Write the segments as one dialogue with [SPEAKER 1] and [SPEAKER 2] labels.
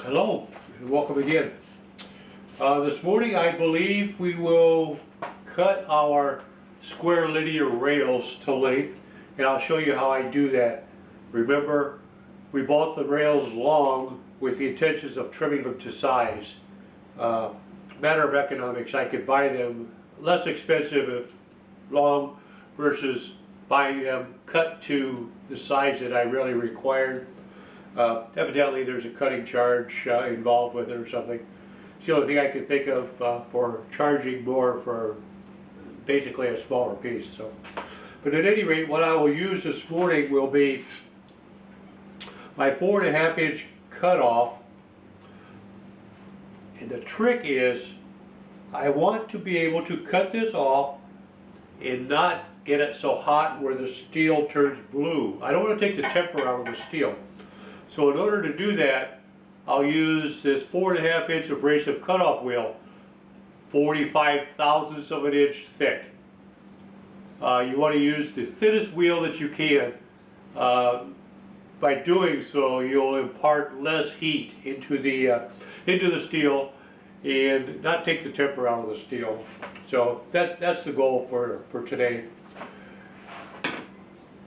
[SPEAKER 1] Hello, and welcome again. This morning I believe we will cut our square linear rails to length, and I'll show you how I do that. Remember, we bought the rails long with the intentions of trimming them to size. Matter of economics, I could buy them less expensive if long versus buying them cut to the size that I really required. Evidently there's a cutting charge involved with it or something. It's the only thing I could think of for charging more for basically a smaller piece. So, but at any rate, what I will use this morning will be my 4.5 inch cutoff. And the trick is I want to be able to cut this off and not get it so hot where the steel turns blue. I don't want to take the temper out of the steel. So in order to do that, I'll use this 4.5 inch abrasive cutoff wheel, 45 thousandths of an inch thick. You want to use the thinnest wheel that you can. By doing so, you'll impart less heat into the steel and not take the temper out of the steel. So that's the goal for today.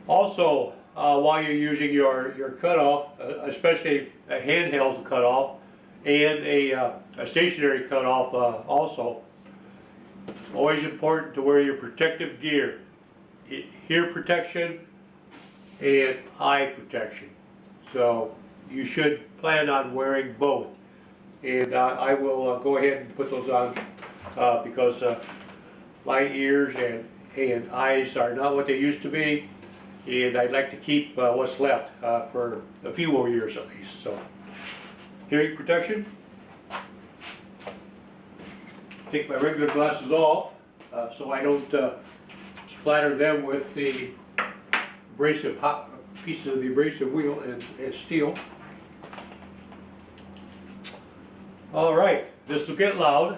[SPEAKER 1] Also, while you're using your cutoff, especially a handheld cutoff and a stationary cutoff also, always important to wear your protective gear, ear protection and eye protection. So you should plan on wearing both, and I will go ahead and put those on because my ears and eyes are not what they used to be, and I'd like to keep what's left for a few more years at least. So hearing protection. Take my regular glasses off so I don't splatter them with the abrasive hot pieces of the abrasive wheel and steel. All right, this will get loud.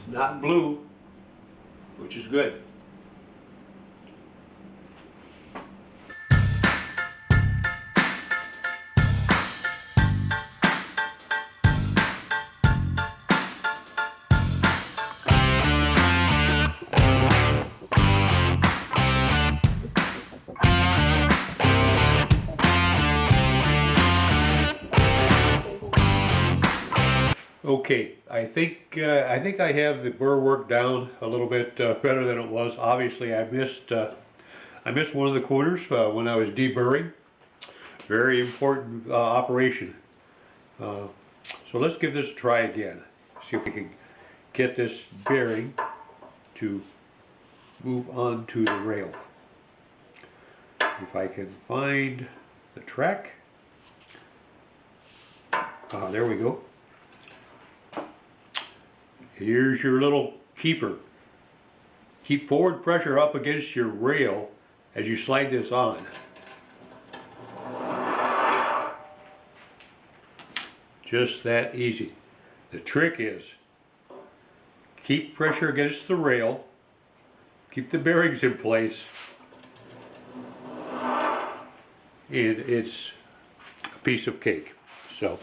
[SPEAKER 1] Not blue, which is good. Okay, I think I have the burr work down a little bit better than it was. Obviously, I missed one of the corners when I was deburring. Very important operation. So let's give this a try again. See if we can get this bearing to move onto the rail. If I can find the track. There we go. Here's your little keeper. Keep forward pressure up against your rail as you slide this on. Just that easy. The trick is keep pressure against the rail, keep the bearings in place, and it's a piece of cake. So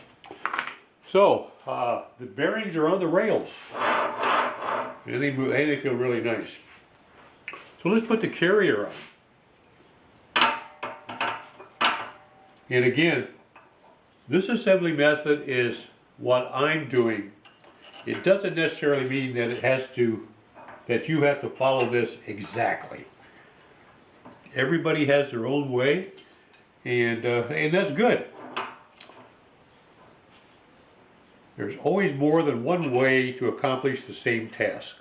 [SPEAKER 1] the bearings are on the rails, and they feel really nice. So let's put the carrier on. And again, this assembly method is what I'm doing. It doesn't necessarily mean that that you have to follow this exactly. Everybody has their own way, and that's good. There's always more than one way to accomplish the same task.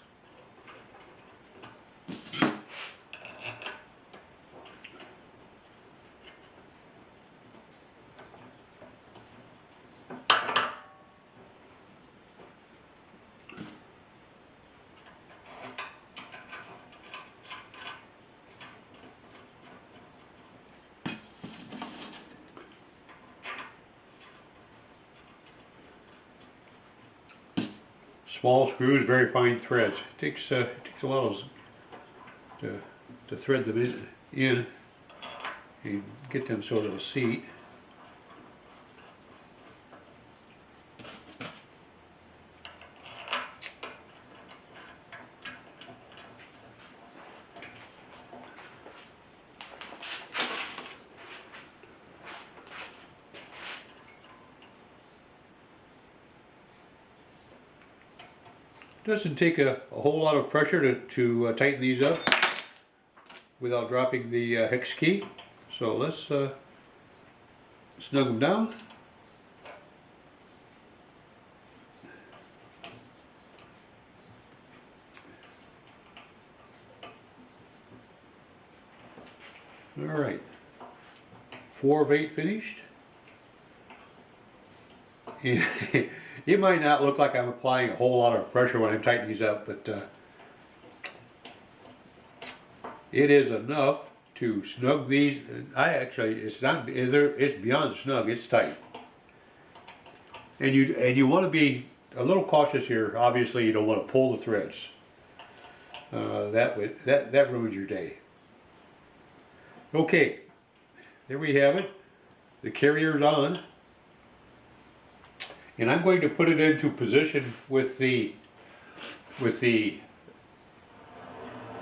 [SPEAKER 1] Small screws, very fine threads. It takes a while to thread them in and get them so they'll seat. Doesn't take a whole lot of pressure to tighten these up without dropping the hex key. So let's snug them down. All right, 4 of 8 finished. And it might not look like I'm applying a whole lot of pressure when I'm tightening these up, but it is enough to snug these. It's beyond snug, it's tight. And you want to be a little cautious here. Obviously you don't want to pull the threads. That ruins your day. Okay, there we have it. The carrier's on. And I'm going to put it into position with the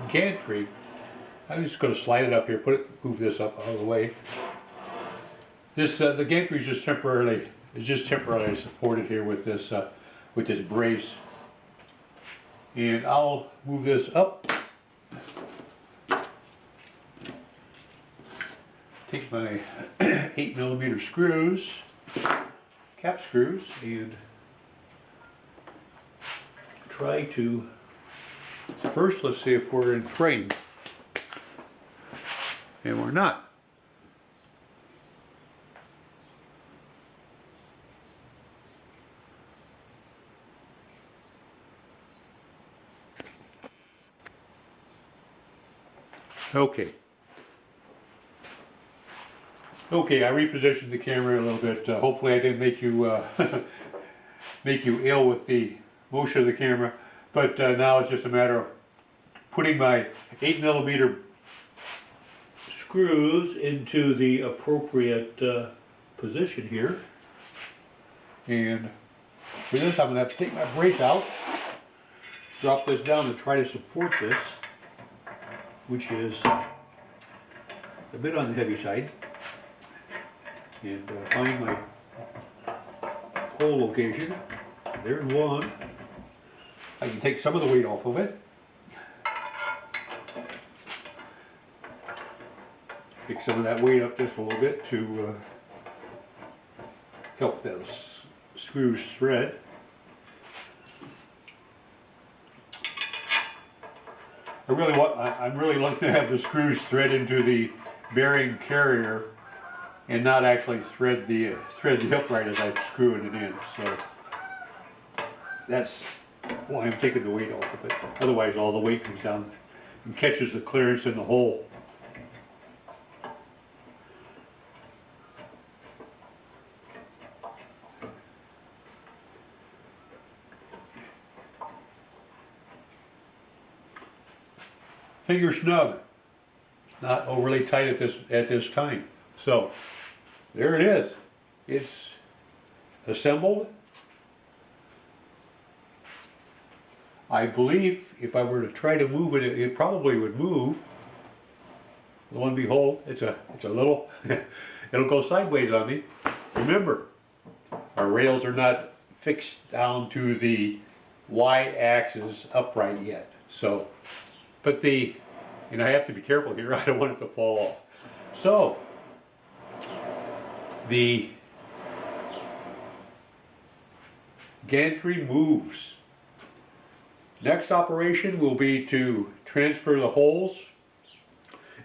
[SPEAKER 1] gantry. I'm just going to slide it up here, move this up out of the way. This the gantry is just temporarily supported here with this brace, and I'll move this up. Take my 8mm screws. Cap screws, and try to first, let's see if we're in frame, and we're not. Okay. Okay, I repositioned the camera a little bit. Hopefully I didn't make you make you ill with the motion of the camera. But now it's just a matter of putting my 8mm screws into the appropriate position here. And for this I'm going to have to take my brace out, drop this down to try to support this, which is a bit on the heavy side. And find my hole location. There's one. I can take some of the weight off of it. Pick some of that weight up just a little bit to help those screws thread. I'm really looking to have the screws thread into the bearing carrier and not actually thread the upright as I'm screwing it in. So that's why I'm taking the weight off of it. Otherwise all the weight comes down and catches the clearance in the hole. Finger snug, not overly tight at this time. So there it is. It's assembled. I believe if I were to try to move it, it probably would move. Lo and behold, it's a little, it'll go sideways on me. Remember, our rails are not fixed down to the y-axis upright yet. So, but and I have to be careful here, I don't want it to fall off. So, the gantry moves. Next operation will be to transfer the holes,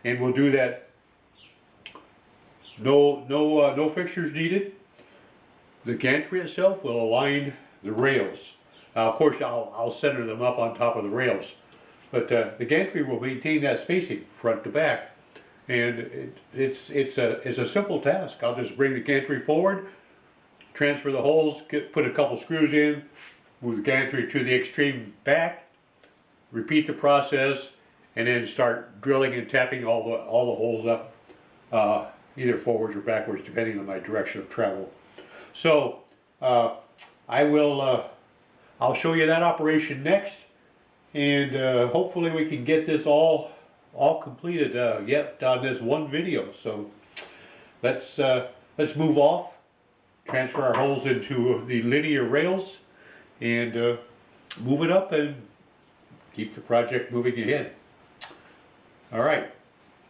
[SPEAKER 1] and we'll do that. No fixtures needed. The gantry itself will align the rails. Of course, I'll center them up on top of the rails, but the gantry will maintain that spacing front to back. And it's a simple task. I'll just bring the gantry forward, transfer the holes, put a couple screws in, move the gantry to the extreme back, repeat the process, and then start drilling and tapping all the holes up, either forwards or backwards, depending on my direction of travel. So I'll show you that operation next, and hopefully we can get this all completed yet on this one video. So let's move off, transfer our holes into the linear rails, and move it up and keep the project moving ahead. All right.